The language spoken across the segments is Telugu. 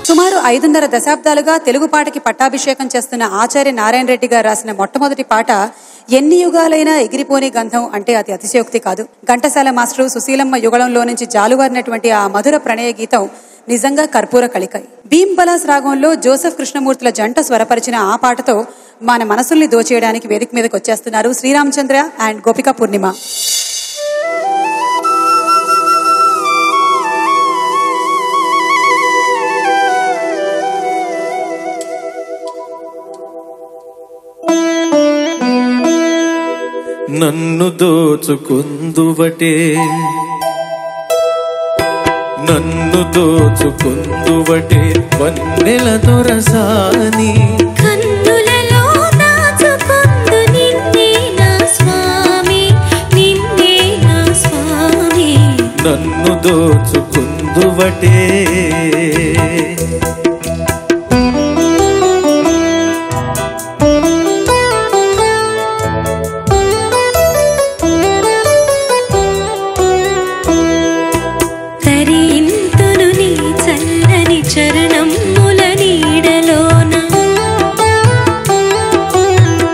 సుమారు 5.5 దశాబ్దాలుగా తెలుగు పాటకి పట్టాభిషేకం చేస్తున్న ఆచార్య నారాయణ రెడ్డి గారు రాసిన మొట్టమొదటి పాట ఎన్ని యుగాలైనా ఎగిరిపోని గంధం అంటే అది అతిశయోక్తి కాదు. ఘంటసాల మాస్టరు సుశీలమ్మ యుగళంలో నుంచి జాలువారినటువంటి ఆ మధుర ప్రణయ గీతం నిజంగా కర్పూర కళిక. భీమ్ పలాస్ రాగంలో జోసెఫ్ కృష్ణమూర్తుల జంట స్వరపరిచిన ఆ పాటతో మన మనసుల్ని దోచేయడానికి వేదిక మీదకి వచ్చేస్తున్నారు శ్రీరామచంద్ర అండ్ గోపిక పూర్ణిమ. నన్ను దోచుకుందువటే నన్ను దోచుకుందువటే వన్నెల దొరసాని కన్నులలో దాచుకుందు నిన్నే నా స్వామి నిన్నే నా స్వామి నన్ను దోచుకుందువటే చరణముల నీడలోన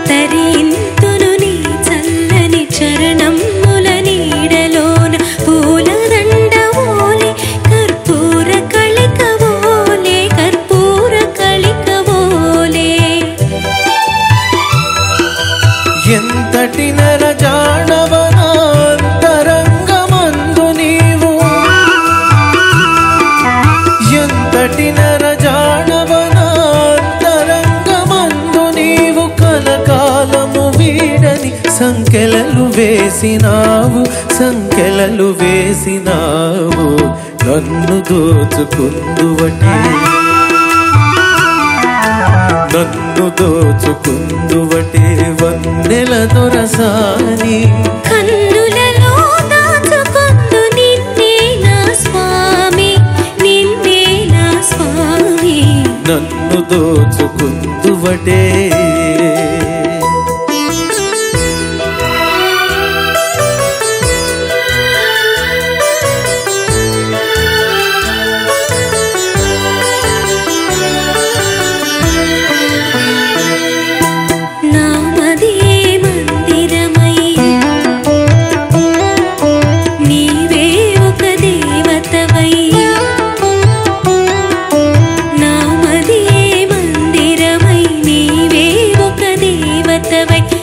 తరింతును నీ చల్లని చరణముల నీడలోన పూలదండ ఓలే కర్పూర కళిక ఓలే కర్పూర కళిక ఓలే ఎంతటి నరజాడవనాంతరంగమందు నీవు ఎంతటి నరజాడవనాంతరంగమందు నీవు కలకాలము వీడని సంకెలలు వేసినావు సంకెలలు వేసినావు నన్ను దోచుకుందువటే నన్ను దోచుకుందువటే వన్నెల దొరసాని కన్నులలో దాచుకుందు నిన్నే నా స్వామి నిన్నే నా స్వామి నన్ను దోచుకుందువటే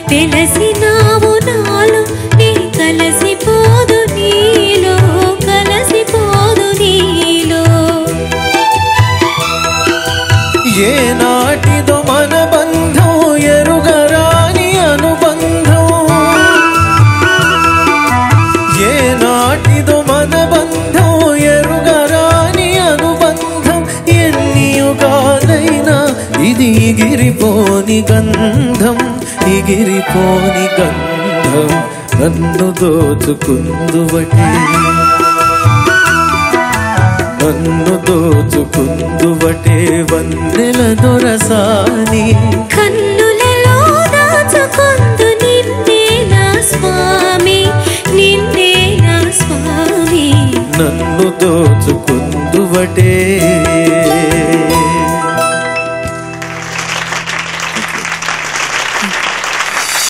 వెలసినావు నాలో నీ కలసిపోదు నీలో కలసిపోదు నీలో ఏ నాటిదో మన బంధం ఎరుగరాని అనుబంధం ఏ నాటిదో మన బంధం ఎరుగరాని అనుబంధం ఎన్ని యుగాలైనా ఇది ఎగిరిపోని గంధం ఎగిరిపోని గంధం నన్ను దోచుకుందువటే నన్ను దోచుకుందువటే వన్నెల దొరసాని కన్నులలో దాచుకుందు నిన్నే నా స్వామి నిన్నే నా స్వామి నన్ను దోచుకుందువటే